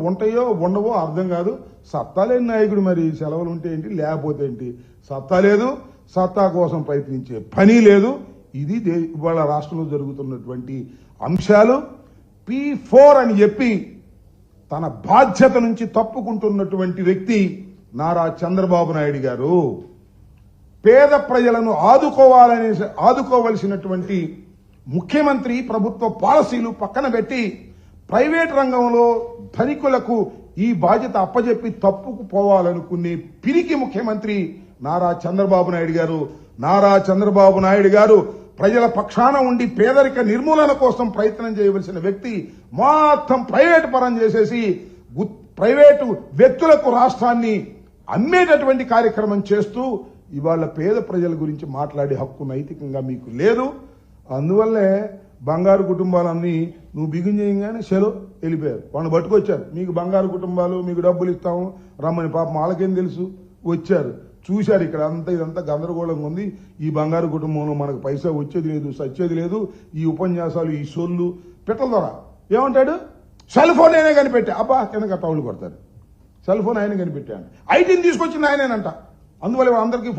ఉంటాయో ఉండవో అర్థం కాదు. సత్తా లేని నాయకుడు మరి సెలవులు ఉంటే ఏంటి, లేకపోతే ఏంటి? సత్తా లేదు, సత్తా కోసం ప్రయత్నించే పని లేదు. ఇది ఇవాళ రాష్ట్రంలో జరుగుతున్నటువంటి అంశాలు. P4 అని చెప్పి తన బాధ్యత నుంచి తప్పుకుంటున్నటువంటి వ్యక్తి నారా చంద్రబాబు నాయుడు గారు. పేద ప్రజలను ఆదుకోవలసినటువంటి ముఖ్యమంత్రి ప్రభుత్వ పాలసీలు పక్కన పెట్టి ప్రైవేట్ రంగంలో ధనికులకు ఈ బాధ్యత అప్పజెప్పి తప్పుకుపోవాలనుకునే పిరికి ముఖ్యమంత్రి నారా చంద్రబాబు నాయుడు గారు. నారా చంద్రబాబు నాయుడు గారు ప్రజల పక్షాన ఉండి పేదరిక నిర్మూలన కోసం ప్రయత్నం చేయవలసిన వ్యక్తి మొత్తం ప్రైవేటు పరం చేసేసి ప్రైవేటు వ్యక్తులకు రాష్ట్రాన్ని అమ్మేటటువంటి కార్యక్రమం చేస్తూ ఇవాళ పేద ప్రజల గురించి మాట్లాడే హక్కు నైతికంగా మీకు లేదు. అందువల్లే బంగారు కుటుంబాలన్నీ నువ్వు బిగిన్ చేయగానే సెలవు వెళ్ళిపోయారు. వాళ్ళని పట్టుకొచ్చారు. మీకు బంగారు కుటుంబాలు, మీకు డబ్బులు ఇస్తాము రమ్మని. పాపం వాళ్ళకేం తెలుసు, వచ్చారు, చూశారు ఇక్కడ అంతా ఇదంతా గందరగోళంగా ఉంది. ఈ బంగారు కుటుంబంలో మనకు పైసా వచ్చేది లేదు, సచ్చేది లేదు. ఈ ఉపన్యాసాలు, ఈ సొల్లు పెట్టల ద్వారా ఏమంటాడు, సెల్ ఫోన్ ఆయనే కనిపెట్టా. అబ్బా కింద టౌలు కొడతారు. సెల్ ఫోన్ ఆయన కనిపెట్టాడు. ఐటీని తీసుకొచ్చింది ఆయనేనంట. అందువల్ల అందరికీ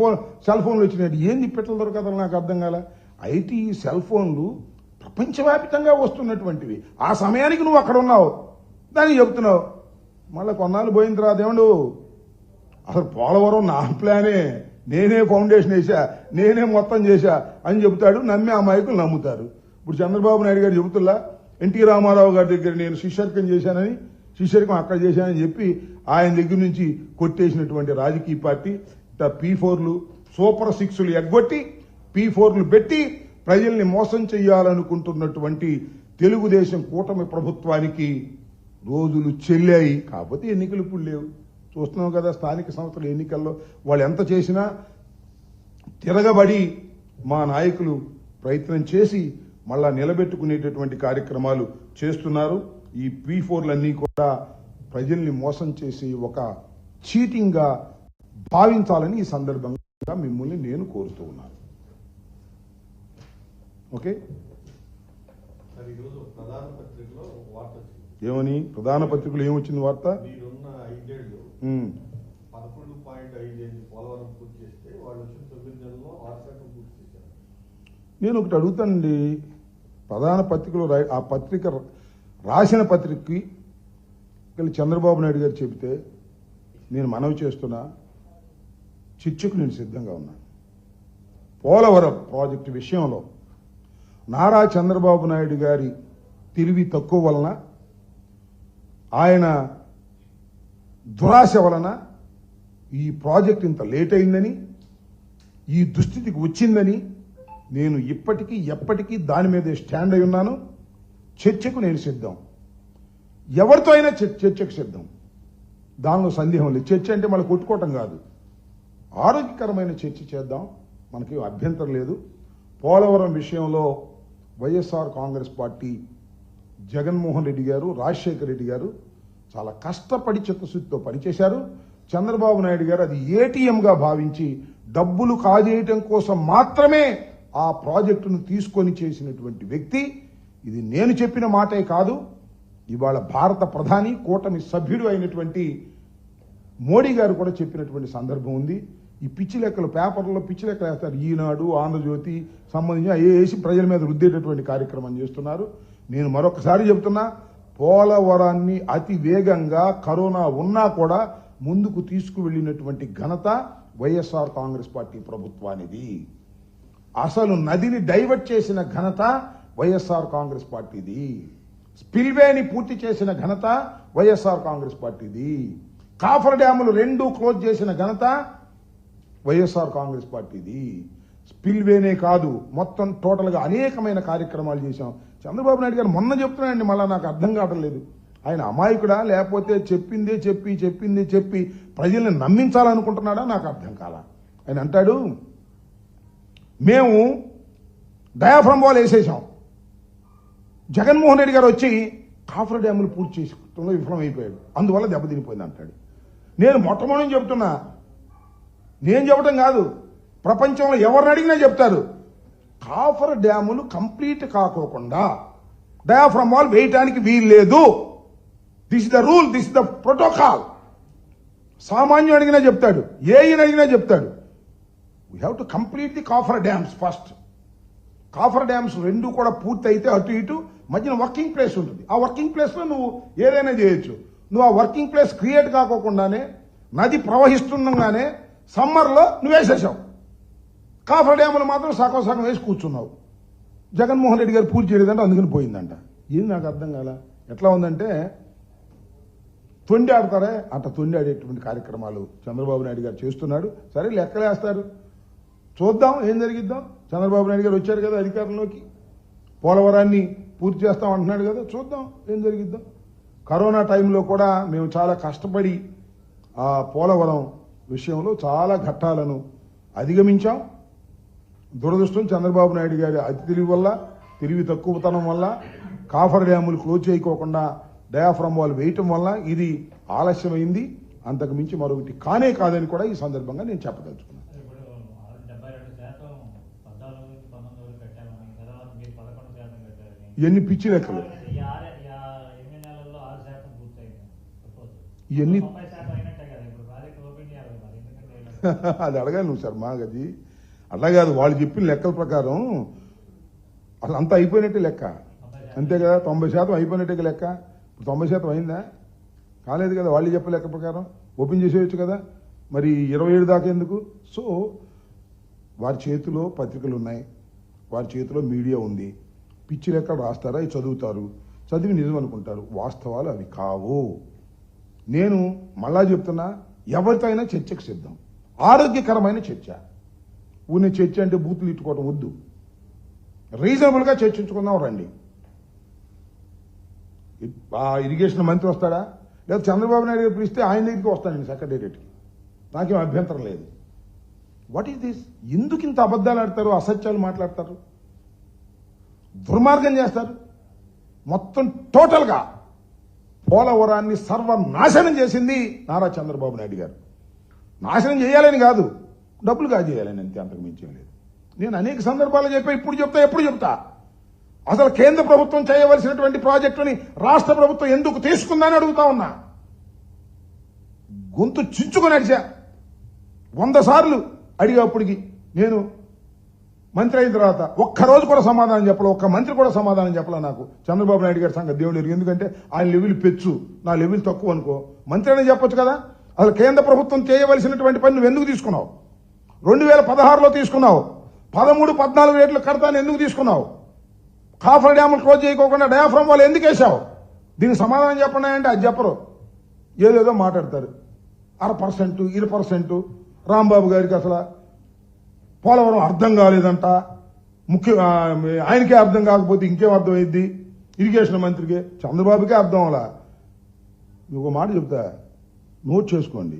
సెల్ ఫోన్లు వచ్చినాయి. ఏంది పెట్టల ద్వారా కదా నాకు అర్థం కాల. ఐటీ సెల్ ఫోన్లు ప్రపంచవ్యాప్తంగా వస్తున్నటువంటివి. ఆ సమయానికి నువ్వు అక్కడ ఉన్నావు, దాన్ని చెబుతున్నావు. మళ్ళీ కొన్నాళ్ళు పోయిన తర్వాత ఏమండు, అసలు పోలవరం నా ప్లానే, నేనే ఫౌండేషన్ వేసా, నేనే మొత్తం చేశా అని చెబుతాడు. నమ్మి అమాయకులు నమ్ముతారు. ఇప్పుడు చంద్రబాబు నాయుడు గారు చెబుతున్నా ఎన్టీ రామారావు గారి దగ్గర నేను శిష్యర్కం చేశానని, శిష్యర్కం అక్కడ చేశానని చెప్పి ఆయన దగ్గర నుంచి కొట్టేసినటువంటి రాజకీయ పార్టీ P4లు, సూపర్ 6లు ఎగ్గొట్టి P4లు పెట్టి ప్రజల్ని మోసం చేయాలనుకుంటున్నటువంటి తెలుగుదేశం కూటమి ప్రభుత్వానికి రోజులు చెల్లాయి. కాకపోతే ఎన్నికలు ఇప్పుడు లేవు. చూస్తున్నాం కదా, స్థానిక సంస్థల ఎన్నికల్లో వాళ్ళు ఎంత చేసినా తిరగబడి మా నాయకులు ప్రయత్నం చేసి మళ్ళా నిలబెట్టుకునేటటువంటి కార్యక్రమాలు చేస్తున్నారు. ఈ P4లన్నీ కూడా ప్రజల్ని మోసం చేసి ఒక చీటింగ్ గా భావించాలని ఈ సందర్భంగా మిమ్మల్ని నేను కోరుతూ ఉన్నాను. ఓకే, ఏమని ప్రధాన పత్రికలో ఏమొచ్చింది వార్త? నేను ఒకటి అడుగుతానండి. ప్రధాన పత్రికలో ఆ పత్రిక రాసిన పత్రికకి చంద్రబాబు నాయుడు గారు చెబితే నేను మనవి చేస్తున్నా, చర్చకు నేను సిద్ధంగా ఉన్నాను. పోలవరం ప్రాజెక్టు విషయంలో నారా చంద్రబాబు నాయుడు గారి తెలివి తక్కువ వలన, ఆయన దురాశ వలన ఈ ప్రాజెక్ట్ ఇంత లేట్ అయిందని, ఈ దుస్థితికి వచ్చిందని నేను ఇప్పటికీ ఎప్పటికీ దాని మీదే స్టాండ్ అయి ఉన్నాను. చర్చకు నేను సిద్ధం, ఎవరితో అయినా చర్చకు సిద్ధం. దానిలో సందేహం లేదు. చర్చ అంటే మళ్ళీ కొట్టుకోవటం కాదు, ఆరోగ్యకరమైన చర్చ చేద్దాం, మనకి అభ్యంతరం లేదు. పోలవరం విషయంలో వైఎస్ఆర్ కాంగ్రెస్ పార్టీ జగన్మోహన్ రెడ్డి గారు, రాజశేఖర రెడ్డి గారు చాలా కష్టపడి చిత్తశుద్ధితో పనిచేశారు. చంద్రబాబు నాయుడు గారు అది ఏటీఎంగా భావించి డబ్బులు కాజేయటం కోసం మాత్రమే ఆ ప్రాజెక్టును తీసుకొని చేసినటువంటి వ్యక్తి. ఇది నేను చెప్పిన మాటే కాదు, ఇవాళ భారత ప్రధాని కూటమి సభ్యుడు అయినటువంటి మోడీ గారు కూడా చెప్పినటువంటి సందర్భం ఉంది. ఈ పిచ్చి లెక్కలు పేపర్లో పిచ్చి లెక్కలు వేస్తారు. ఈనాడు, ఆంధ్రజ్యోతి సంబంధించిన వేసి ప్రజల మీద రుద్దేటటువంటి కార్యక్రమం చేస్తున్నారు. నేను మరొకసారి చెబుతున్నా, పోలవరాన్ని అతి వేగంగా కరోనా ఉన్నా కూడా ముందుకు తీసుకువెళ్లినటువంటి ఘనత వైఎస్ఆర్ కాంగ్రెస్ పార్టీ ప్రభుత్వానిది. అసలు నదిని డైవర్ట్ చేసిన ఘనత వైఎస్ఆర్ కాంగ్రెస్ పార్టీది. స్పిల్వేని పూర్తి చేసిన ఘనత వైఎస్ఆర్ కాంగ్రెస్ పార్టీది. కాఫర్ డ్యాములు 2 క్లోజ్ చేసిన ఘనత వైఎస్ఆర్ కాంగ్రెస్ పార్టీది. స్పిల్వేనే కాదు, మొత్తం టోటల్ గా అనేకమైన కార్యక్రమాలు చేశాం. చంద్రబాబు నాయుడు గారు మొన్న చెప్తున్నాయండి, మళ్ళా నాకు అర్థం కావడం లేదు. ఆయన అమాయకుడా లేకపోతే చెప్పిందే చెప్పి ప్రజల్ని నమ్మించాలనుకుంటున్నాడా నాకు అర్థం కాల. ఆయన అంటాడు, మేము డయాఫ్రమ్ వాల్ వేసేసాం, జగన్మోహన్ రెడ్డి గారు వచ్చి కాఫర్ డ్యాములు పూర్తి చేసుకోవడంలో విఫలమైపోయాడు, అందువల్ల దెబ్బతినిపోయింది అంటాడు. నేను మొట్టమొదటి చెబుతున్నా, నేను చెప్పడం కాదు, ప్రపంచంలో ఎవరిని అడిగినా చెప్తారు, కాఫర్ డ్యాములు కంప్లీట్ కాకోకుండా డయాఫ్రమ్ వాల్ వేయటానికి వీల్లేదు. This is the rule, this is the protocol. సామాన్యుడు అడిగినా చెప్తాడు, ఏఈని అడిగినా చెప్తాడు. We have to complete the coffer dams first. Coffer dams రెండు కూడా పూర్తి అయితే అటు ఇటు మధ్యన వర్కింగ్ ప్లేస్ ఉంటుంది. ఆ వర్కింగ్ ప్లేస్లో నువ్వు ఏదైనా చేయొచ్చు. నువ్వు ఆ వర్కింగ్ ప్లేస్ క్రియేట్ కాకోకుండానే నది ప్రవహిస్తుండగానే సమ్మర్లో నువ్వు వేసేసావు. కాఫర్ డ్యాములు మాత్రం సగం సగం వేసి కూర్చున్నావు. జగన్మోహన్ రెడ్డి గారు పూర్తి చేయలేదంటే అందుకని పోయిందంట. ఇది నాకు అర్థం కాల. ఎట్లా ఉందంటే తొండి ఆడతారే అంత తొండి ఆడేటువంటి కార్యక్రమాలు చంద్రబాబు నాయుడు గారు చేస్తున్నాడు. సరే లెక్కలేస్తారు, చూద్దాం ఏం జరిగిద్దాం. చంద్రబాబు నాయుడు గారు వచ్చారు కదా అధికారంలోకి, పోలవరాన్ని పూర్తి చేస్తాం అంటున్నాడు కదా, చూద్దాం ఏం జరిగిద్దాం. కరోనా టైంలో కూడా మేము చాలా కష్టపడి ఆ పోలవరం విషయంలో చాలా ఘట్టాలను అధిగమించాం. దురదృష్టం చంద్రబాబు నాయుడు గారి అతి తెలివి వల్ల, తెలివి తక్కువతనం వల్ల, కాఫర్ డ్యాములు క్లోజ్ చేయకోకుండా డయాఫ్రమ్ వాల్ వేయటం వల్ల ఇది ఆలస్యమైంది. అంతకు మించి మరొకటి కానే కాదని కూడా ఈ సందర్భంగా నేను చెప్పదలుచుకున్నాను. ఎన్ని పిచ్చి లెక్కలు ఇవన్నీ అది అడగాలి నువ్వు సార్ మాకు. అది అట్లా కాదు, వాళ్ళు చెప్పిన లెక్కల ప్రకారం అసలు అంతా అయిపోయినట్టే లెక్క, అంతే కదా. 90% అయిపోయినట్టే లెక్క. ఇప్పుడు 90% అయిందా? కాలేదు కదా. వాళ్ళు చెప్పే లెక్క ప్రకారం ఓపెన్ చేసేయచ్చు కదా. మరి 27 దాకా ఎందుకు? సో వారి చేతిలో పత్రికలు ఉన్నాయి, వారి చేతిలో మీడియా ఉంది. పిచ్చి లెక్కలు రాస్తారా, అవి చదువుతారు, చదివి నిజం అనుకుంటారు. వాస్తవాలు అవి కావు. నేను మళ్ళా చెప్తున్నా, ఎవరితో అయినా చర్చకు సిద్ధం. ఆరోగ్యకరమైన చర్చ. ఊనే చర్చ అంటే బూతులు ఇట్టుకోవడం వద్దు. రీజనబుల్గా చర్చించుకుందాం రండి. ఆ ఇరిగేషన్ మంత్రి వస్తాడా, లేదా చంద్రబాబు నాయుడు గారు పిలిస్తే ఆయన దగ్గరికి వస్తానండి సెక్రటేరియట్కి, నాకేం అభ్యంతరం లేదు. What is this? ఎందుకు ఇంత అబద్ధాలు ఆడతారు, అసత్యాలు మాట్లాడతారు, దుర్మార్గం చేస్తారు? మొత్తం టోటల్గా పోలవరాన్ని సర్వనాశనం చేసింది నారా చంద్రబాబు నాయుడు గారు. నాశనం చేయాలని కాదు, డబ్బులు కాజేయాలని, అంతే, అంతకు మించి లేదు. నేను అనేక సందర్భాలు చెప్పా, ఇప్పుడు చెప్తా, ఎప్పుడు చెప్తా. అసలు కేంద్ర ప్రభుత్వం చేయవలసినటువంటి ప్రాజెక్టుని రాష్ట్ర ప్రభుత్వం ఎందుకు తీసుకుందని అడుగుతా ఉన్నా. గొంతు చించుకొని అడిచా 100 సార్లు అడిగేప్పటికి. నేను మంత్రి అయిన తర్వాత ఒక్కరోజు కూడా సమాధానం చెప్పలే, ఒక్క మంత్రి కూడా సమాధానం చెప్పలే నాకు. చంద్రబాబు నాయుడు గారి సంగతి దేవుడు ఎరుగు. ఎందుకంటే ఆయన లెవెల్ పెచ్చు, నా లెవెల్ తక్కువ అనుకో. మంత్రి అనే చెప్పొచ్చు కదా. అసలు కేంద్ర ప్రభుత్వం చేయవలసినటువంటి పని నువ్వు ఎందుకు తీసుకున్నావు? 2016లో తీసుకున్నావు, 13, 14 రేట్లు కడతాను ఎందుకు తీసుకున్నావు? కాఫర్ డ్యాములు క్లోజ్ చేయకోకుండా డయాఫ్రమ్ వాళ్ళు ఎందుకు వేసావు? దీనికి సమాధానం చెప్పండి అంటే అది చెప్పరు, ఏదేదో మాట్లాడతారు. 1% 2%. రాంబాబు గారికి అసలు పోలవరం అర్థం కాలేదంట. ఆయనకే అర్థం కాకపోతే ఇంకేం అర్థమైంది ఇరిగేషన్ మంత్రికి? చంద్రబాబుకే అర్థం అలా. ఒక మాట చెప్తా, నోట్ చేసుకోండి.